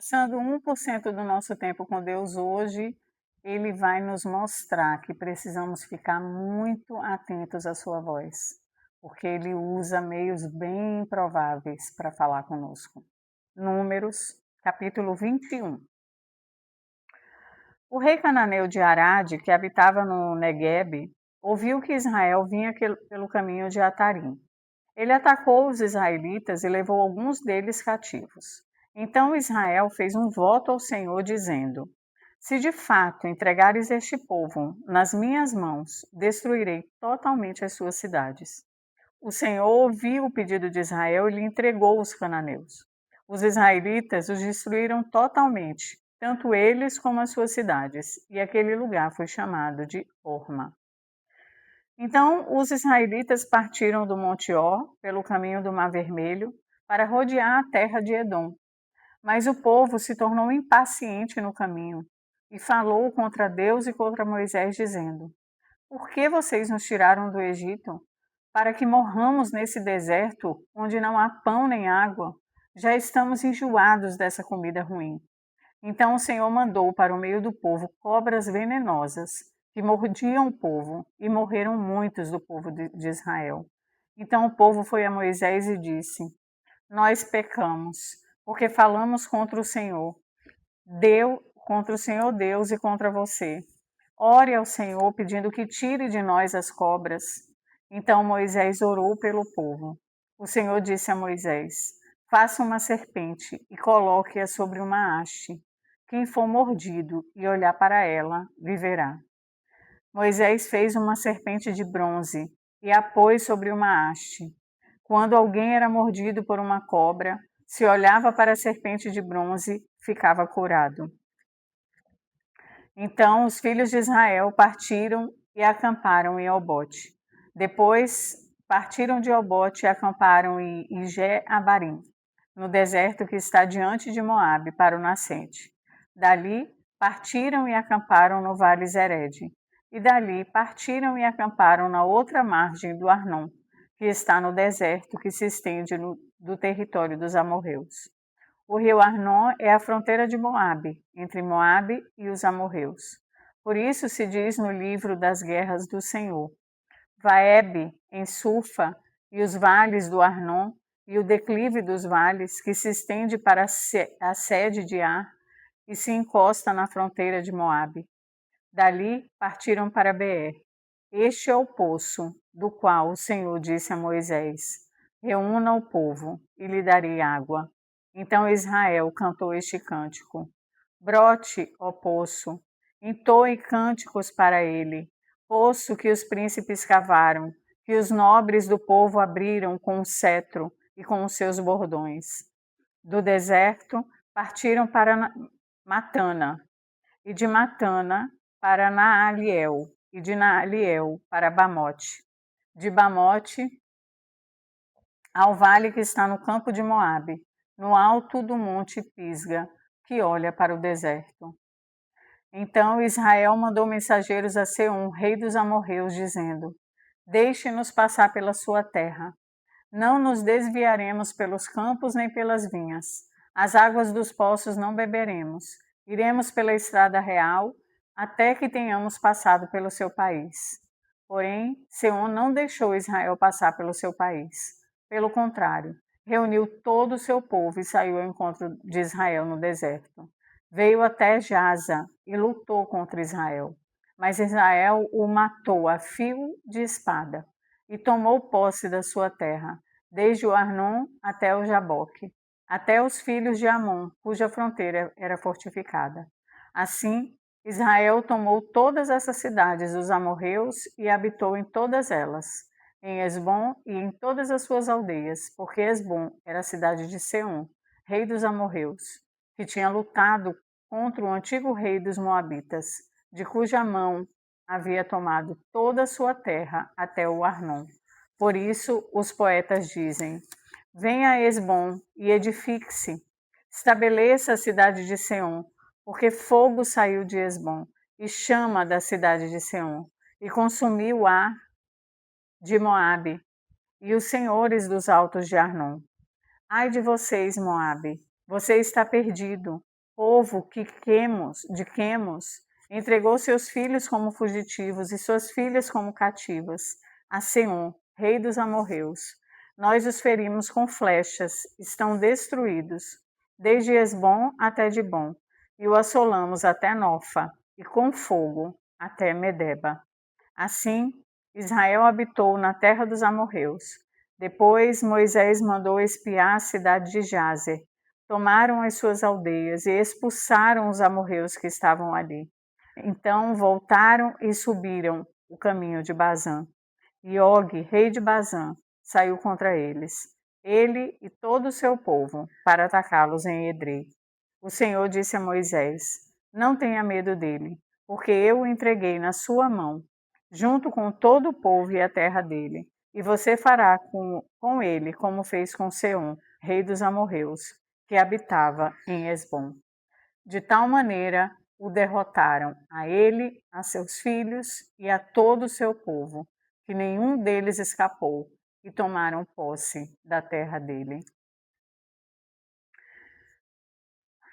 Passando 1% do nosso tempo com Deus hoje, Ele vai nos mostrar que precisamos ficar muito atentos à sua voz, porque Ele usa meios bem improváveis para falar conosco. Números, capítulo 21. O rei cananeu de Arade, que habitava no Neguebe, ouviu que Israel vinha pelo caminho de Atarim. Ele atacou os israelitas e levou alguns deles cativos. Então Israel fez um voto ao Senhor, dizendo: Se de fato entregares este povo nas minhas mãos, destruirei totalmente as suas cidades. O Senhor ouviu o pedido de Israel e lhe entregou os cananeus. Os israelitas os destruíram totalmente, tanto eles como as suas cidades, e aquele lugar foi chamado de Horma. Então os israelitas partiram do Monte Or, pelo caminho do Mar Vermelho, para rodear a terra de Edom. Mas o povo se tornou impaciente no caminho e falou contra Deus e contra Moisés, dizendo: Por que vocês nos tiraram do Egito? Para que morramos nesse deserto, onde não há pão nem água? Já estamos enjoados dessa comida ruim. Então o Senhor mandou para o meio do povo cobras venenosas, que mordiam o povo, e morreram muitos do povo de Israel. Então o povo foi a Moisés e disse: Nós pecamos, porque falamos contra o Senhor, contra o Senhor Deus e contra você. Ore ao Senhor pedindo que tire de nós as cobras. Então Moisés orou pelo povo. O Senhor disse a Moisés: Faça uma serpente e coloque-a sobre uma haste. Quem for mordido e olhar para ela, viverá. Moisés fez uma serpente de bronze e a pôs sobre uma haste. Quando alguém era mordido por uma cobra, se olhava para a serpente de bronze, ficava curado. Então os filhos de Israel partiram e acamparam em Obote. Depois partiram de Obote e acamparam em Ije-Abarim, no deserto que está diante de Moabe, para o nascente. Dali partiram e acamparam no vale Zered. E dali partiram e acamparam na outra margem do Arnon, que está no deserto que se estende do território dos amorreus. O rio Arnon é a fronteira de Moabe, entre Moabe e os amorreus. Por isso se diz no livro das guerras do Senhor: Vaebe, em Sufa, e os vales do Arnon, e o declive dos vales, que se estende para a sede de Ar, e se encosta na fronteira de Moabe. Dali partiram para Beer. Este é o poço, do qual o Senhor disse a Moisés: Reúna o povo, e lhe darei água. Então Israel cantou este cântico: Brote, ó poço, entoe cânticos para ele, poço que os príncipes cavaram, que os nobres do povo abriram com o cetro e com os seus bordões. Do deserto partiram para Matana, e de Matana para Naaliel, e de Naaliel para Bamote. De Bamote ao vale que está no campo de Moabe, no alto do monte Pisga, que olha para o deserto. Então Israel mandou mensageiros a Seom, rei dos amorreus, dizendo: Deixe-nos passar pela sua terra. Não nos desviaremos pelos campos nem pelas vinhas. As águas dos poços não beberemos. Iremos pela estrada real até que tenhamos passado pelo seu país. Porém, Seom não deixou Israel passar pelo seu país. Pelo contrário, reuniu todo o seu povo e saiu ao encontro de Israel no deserto. Veio até Jaza e lutou contra Israel. Mas Israel o matou a fio de espada e tomou posse da sua terra, desde o Arnon até o Jaboque, até os filhos de Amon, cuja fronteira era fortificada. Assim, Israel tomou todas essas cidades dos amorreus e habitou em todas elas, em Esbom e em todas as suas aldeias, porque Esbom era a cidade de Seom, rei dos amorreus, que tinha lutado contra o antigo rei dos moabitas, de cuja mão havia tomado toda a sua terra até o Arnon. Por isso os poetas dizem: Venha a Esbom e edifique-se, estabeleça a cidade de Seom, porque fogo saiu de Esbom e chama da cidade de Seom, e consumiu Ar de Moabe e os senhores dos altos de Arnon. Ai de vocês, Moabe, você está perdido. povo de Quemos entregou seus filhos como fugitivos e suas filhas como cativas a Seom, rei dos amorreus. Nós os ferimos com flechas, estão destruídos, desde Esbom até Dibom, e o assolamos até Nofa, e com fogo até Medeba. Assim, Israel habitou na terra dos amorreus. Depois Moisés mandou espiar a cidade de Jazer. Tomaram as suas aldeias e expulsaram os amorreus que estavam ali. Então voltaram e subiram o caminho de Bazã. E Og, rei de Bazã, saiu contra eles, ele e todo o seu povo, para atacá-los em Edrei. O Senhor disse a Moisés: Não tenha medo dele, porque eu o entreguei na sua mão, junto com todo o povo e a terra dele. E você fará com ele como fez com Seom, rei dos amorreus, que habitava em Esbom. De tal maneira o derrotaram, a ele, a seus filhos e a todo o seu povo, que nenhum deles escapou, e tomaram posse da terra dele.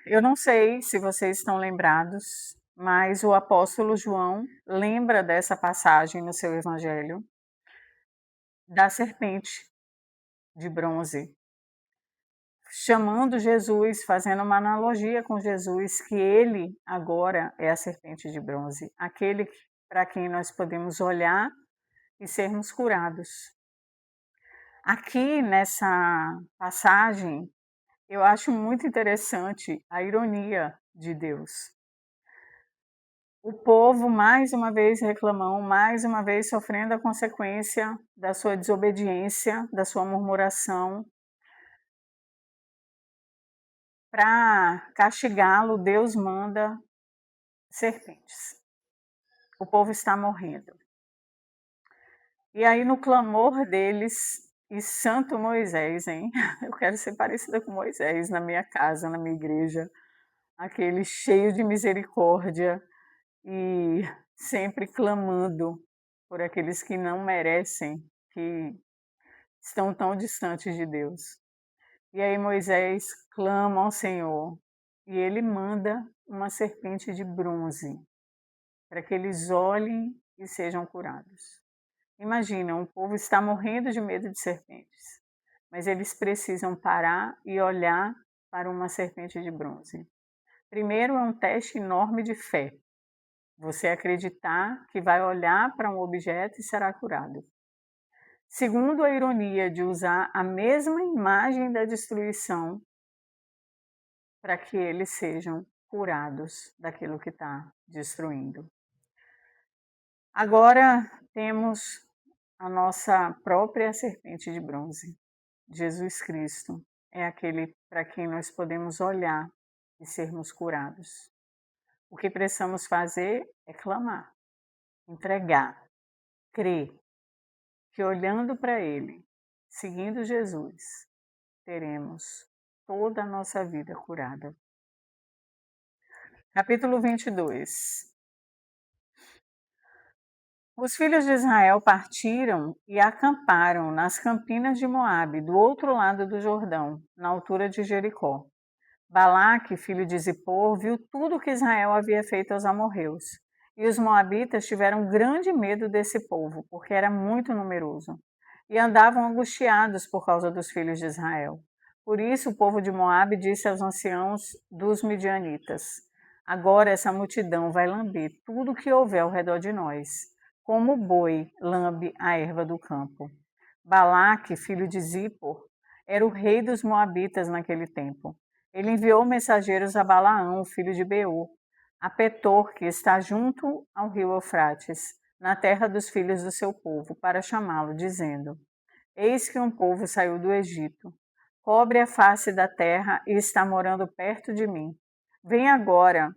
Eu não sei se vocês estão lembrados, mas o apóstolo João lembra dessa passagem no seu evangelho da serpente de bronze, chamando Jesus, fazendo uma analogia com Jesus, que ele agora é a serpente de bronze, aquele para quem nós podemos olhar e sermos curados. Aqui nessa passagem, eu acho muito interessante a ironia de Deus. O povo, mais uma vez reclamando, mais uma vez sofrendo a consequência da sua desobediência, da sua murmuração. Para castigá-lo, Deus manda serpentes. O povo está morrendo. E aí, no clamor deles, e Santo Moisés, hein? Eu quero ser parecida com Moisés na minha casa, na minha igreja, aquele cheio de misericórdia e sempre clamando por aqueles que não merecem, que estão tão distantes de Deus. E aí Moisés clama ao Senhor e ele manda uma serpente de bronze para que eles olhem e sejam curados. Imagina, um povo está morrendo de medo de serpentes, mas eles precisam parar e olhar para uma serpente de bronze. Primeiro é um teste enorme de fé. Você acreditar que vai olhar para um objeto e será curado. Segundo, a ironia de usar a mesma imagem da destruição para que eles sejam curados daquilo que está destruindo. Agora temos a nossa própria serpente de bronze. Jesus Cristo é aquele para quem nós podemos olhar e sermos curados. O que precisamos fazer é clamar, entregar, crer que olhando para Ele, seguindo Jesus, teremos toda a nossa vida curada. Capítulo 22. Os filhos de Israel partiram e acamparam nas campinas de Moabe, do outro lado do Jordão, na altura de Jericó. Balaque, filho de Zippor, viu tudo o que Israel havia feito aos amorreus. E os moabitas tiveram grande medo desse povo, porque era muito numeroso, e andavam angustiados por causa dos filhos de Israel. Por isso o povo de Moabe disse aos anciãos dos midianitas: Agora essa multidão vai lamber tudo o que houver ao redor de nós, como o boi lambe a erva do campo. Balaque, filho de Zippor, era o rei dos moabitas naquele tempo. Ele enviou mensageiros a Balaão, filho de Beor, a Petor, que está junto ao rio Eufrates, na terra dos filhos do seu povo, para chamá-lo, dizendo: Eis que um povo saiu do Egito, cobre a face da terra e está morando perto de mim. Vem agora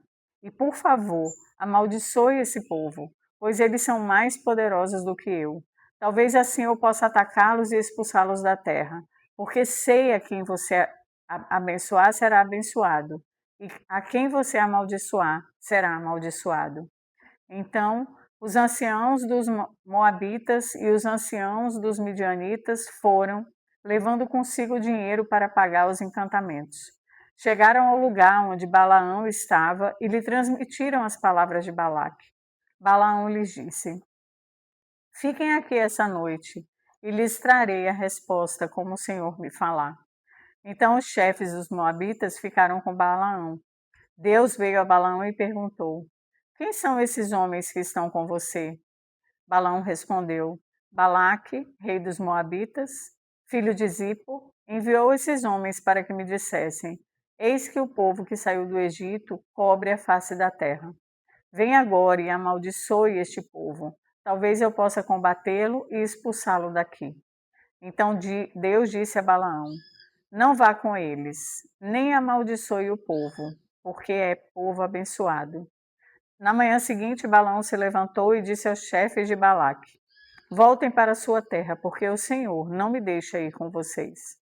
e, por favor, amaldiçoe esse povo, pois eles são mais poderosos do que eu. Talvez assim eu possa atacá-los e expulsá-los da terra, porque sei a quem você abençoar será abençoado, e a quem você amaldiçoar será amaldiçoado. Então, os anciãos dos moabitas e os anciãos dos midianitas foram, levando consigo dinheiro para pagar os encantamentos. Chegaram ao lugar onde Balaão estava e lhe transmitiram as palavras de Balaque. Balaão lhes disse: Fiquem aqui essa noite e lhes trarei a resposta como o Senhor me falar. Então os chefes dos moabitas ficaram com Balaão. Deus veio a Balaão e perguntou: Quem são esses homens que estão com você? Balaão respondeu: Balaque, rei dos moabitas, filho de Zippor, enviou esses homens para que me dissessem: Eis que o povo que saiu do Egito cobre a face da terra. Vem agora e amaldiçoe este povo. Talvez eu possa combatê-lo e expulsá-lo daqui. Então Deus disse a Balaão: Não vá com eles, nem amaldiçoe o povo, porque é povo abençoado. Na manhã seguinte, Balaão se levantou e disse aos chefes de Balaque: Voltem para sua terra, porque o Senhor não me deixa ir com vocês.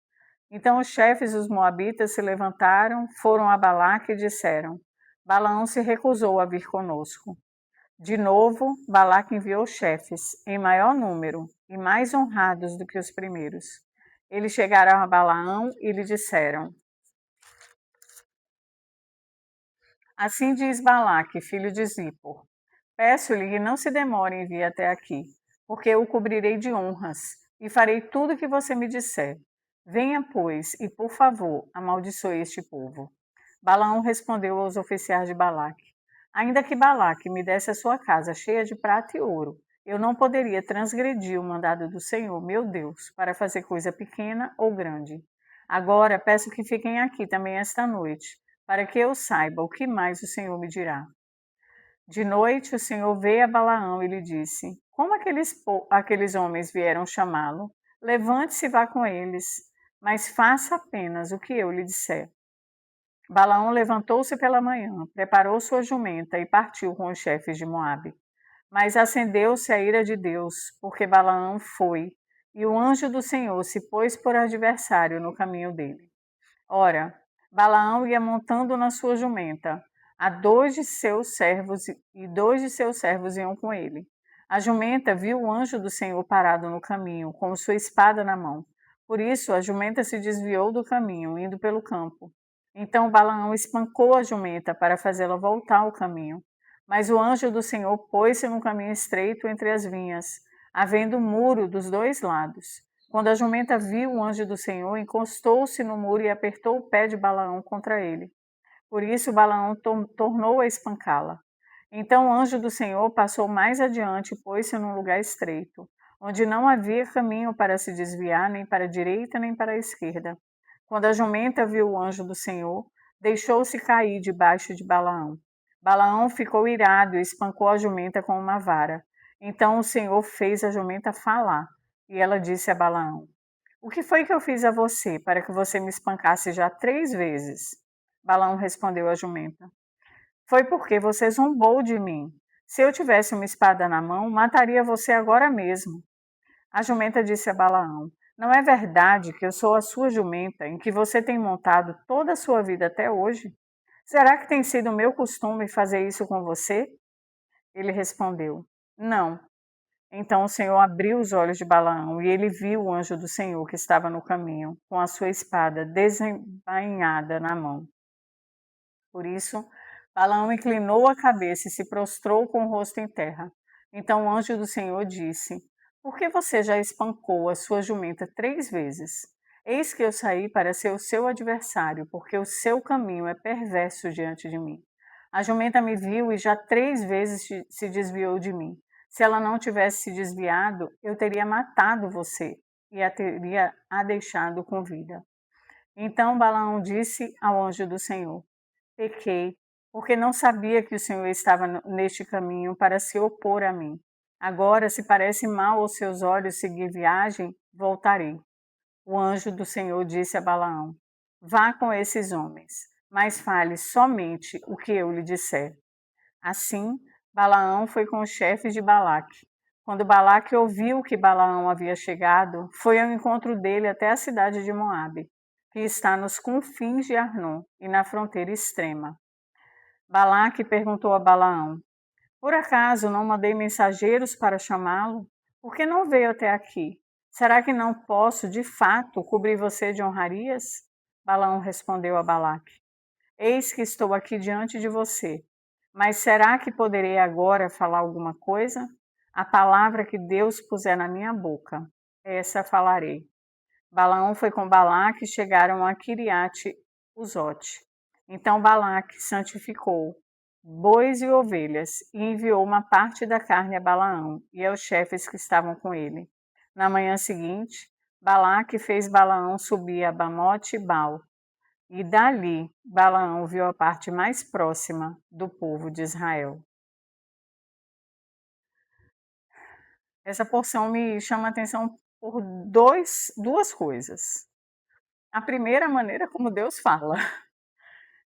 Então os chefes dos moabitas se levantaram, foram a Balaque e disseram: Balaão se recusou a vir conosco. De novo, Balaque enviou chefes, em maior número e mais honrados do que os primeiros. Eles chegaram a Balaão e lhe disseram: Assim diz Balaque, filho de Zippor: Peço-lhe que não se demore em vir até aqui, porque eu o cobrirei de honras e farei tudo o que você me disser. Venha, pois, e por favor, amaldiçoe este povo. Balaão respondeu aos oficiais de Balaque: Ainda que Balaque me desse a sua casa cheia de prata e ouro, eu não poderia transgredir o mandado do Senhor, meu Deus, para fazer coisa pequena ou grande. Agora peço que fiquem aqui também esta noite, para que eu saiba o que mais o Senhor me dirá. De noite o Senhor veio a Balaão e lhe disse: Como aqueles homens vieram chamá-lo? Levante-se e vá com eles, mas faça apenas o que eu lhe disser. Balaão levantou-se pela manhã, preparou sua jumenta e partiu com os chefes de Moabe. Mas acendeu-se a ira de Deus, porque Balaão foi, e o anjo do Senhor se pôs por adversário no caminho dele. Ora, Balaão ia montando na sua jumenta, a 2 de seus servos e 2 de seus servos iam com ele. A jumenta viu o anjo do Senhor parado no caminho, com sua espada na mão. Por isso a jumenta se desviou do caminho, indo pelo campo. Então Balaão espancou a jumenta para fazê-la voltar ao caminho. Mas o anjo do Senhor pôs-se no caminho estreito entre as vinhas, havendo muro dos 2 lados. Quando a jumenta viu o anjo do Senhor, encostou-se no muro e apertou o pé de Balaão contra ele. Por isso Balaão tornou a espancá-la. Então o anjo do Senhor passou mais adiante e pôs-se num lugar estreito, onde não havia caminho para se desviar, nem para a direita nem para a esquerda. Quando a jumenta viu o anjo do Senhor, deixou-se cair debaixo de Balaão. Balaão ficou irado e espancou a jumenta com uma vara. Então o Senhor fez a jumenta falar, e ela disse a Balaão: O que foi que eu fiz a você para que você me espancasse já 3 vezes? Balaão respondeu à jumenta: Foi porque você zombou de mim. Se eu tivesse uma espada na mão, mataria você agora mesmo. A jumenta disse a Balaão: Não é verdade que eu sou a sua jumenta, em que você tem montado toda a sua vida até hoje? Será que tem sido meu costume fazer isso com você? Ele respondeu: Não. Então o Senhor abriu os olhos de Balaão e ele viu o anjo do Senhor que estava no caminho, com a sua espada desembainhada na mão. Por isso, Balaão inclinou a cabeça e se prostrou com o rosto em terra. Então o anjo do Senhor disse: Por que você já espancou a sua jumenta 3 vezes? Eis que eu saí para ser o seu adversário, porque o seu caminho é perverso diante de mim. A jumenta me viu e já 3 vezes se desviou de mim. Se ela não tivesse se desviado, eu teria matado você e teria a deixado com vida. Então Balaão disse ao anjo do Senhor: Pequei, porque não sabia que o Senhor estava neste caminho para se opor a mim. Agora, se parece mal aos seus olhos seguir viagem, voltarei. O anjo do Senhor disse a Balaão: Vá com esses homens, mas fale somente o que eu lhe disser. Assim, Balaão foi com os chefes de Balaque. Quando Balaque ouviu que Balaão havia chegado, foi ao encontro dele até a cidade de Moabe, que está nos confins de Arnon e na fronteira extrema. Balaque perguntou a Balaão: Por acaso não mandei mensageiros para chamá-lo? Por que não veio até aqui? Será que não posso, de fato, cobrir você de honrarias? Balaão respondeu a Balaque: Eis que estou aqui diante de você. Mas será que poderei agora falar alguma coisa? A palavra que Deus puser na minha boca, essa falarei. Balaão foi com Balaque e chegaram a Quiriate Uzote. Então Balaque santificou bois e ovelhas e enviou uma parte da carne a Balaão e aos chefes que estavam com ele. Na manhã seguinte, Balaque fez Balaão subir a Bamote e Bal, e dali Balaão viu a parte mais próxima do povo de Israel. Essa porção me chama a atenção por duas coisas. A primeira maneira como Deus fala.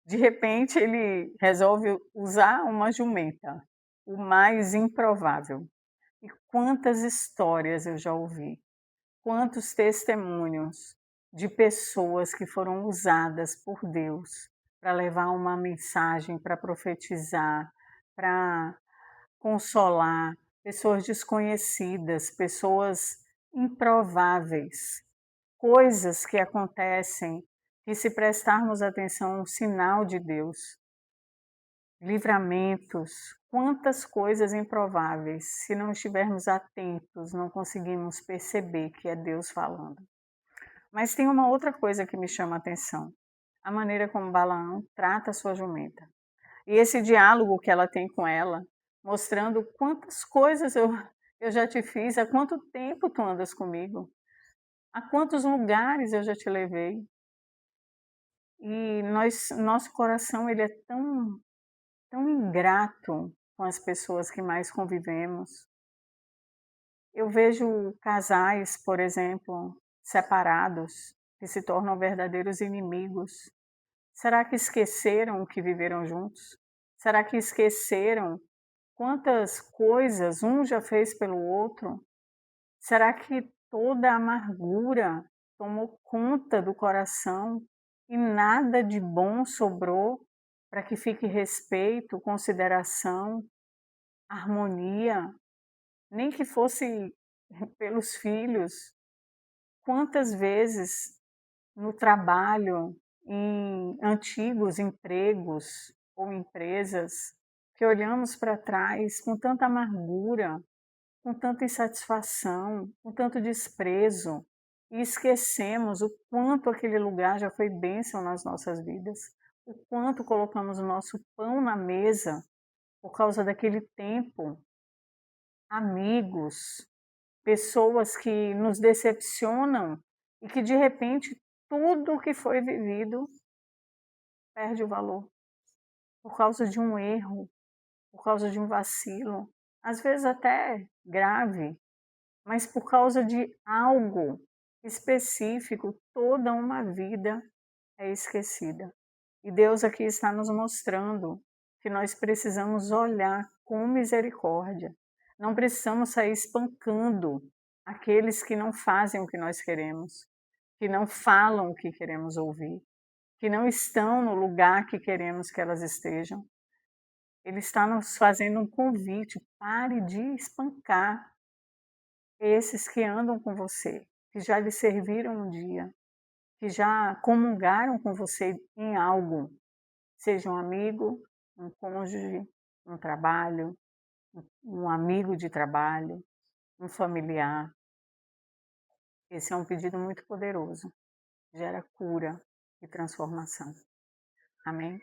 De repente ele resolve usar uma jumenta, o mais improvável. E quantas histórias eu já ouvi, quantos testemunhos de pessoas que foram usadas por Deus para levar uma mensagem, para profetizar, para consolar, pessoas desconhecidas, pessoas improváveis, coisas que acontecem que, se prestarmos atenção, é um sinal de Deus. Livramentos, quantas coisas improváveis, se não estivermos atentos, não conseguimos perceber que é Deus falando. Mas tem uma outra coisa que me chama a atenção, a maneira como Balaão trata a sua jumenta. E esse diálogo que ela tem com ela, mostrando quantas coisas eu já te fiz, há quanto tempo tu andas comigo, a quantos lugares eu já te levei. E nosso coração ele é tão ingrato com as pessoas que mais convivemos. Eu vejo casais, por exemplo, separados, que se tornam verdadeiros inimigos. Será que esqueceram o que viveram juntos? Será que esqueceram quantas coisas um já fez pelo outro? Será que toda a amargura tomou conta do coração e nada de bom sobrou para que fique respeito, consideração, harmonia, nem que fosse pelos filhos? Quantas vezes no trabalho, em antigos empregos ou empresas, que olhamos para trás com tanta amargura, com tanta insatisfação, com tanto desprezo, e esquecemos o quanto aquele lugar já foi bênção nas nossas vidas, o quanto colocamos o nosso pão na mesa por causa daquele tempo, amigos, pessoas que nos decepcionam e que de repente tudo o que foi vivido perde o valor por causa de um erro, por causa de um vacilo, às vezes até grave, mas por causa de algo específico, toda uma vida é esquecida. E Deus aqui está nos mostrando que nós precisamos olhar com misericórdia. Não precisamos sair espancando aqueles que não fazem o que nós queremos, que não falam o que queremos ouvir, que não estão no lugar que queremos que elas estejam. Ele está nos fazendo um convite: pare de espancar esses que andam com você, que já lhe serviram um dia, que já comungaram com você em algo, seja um amigo, um cônjuge, um trabalho, um amigo de trabalho, um familiar. Esse é um pedido muito poderoso, gera cura e transformação. Amém?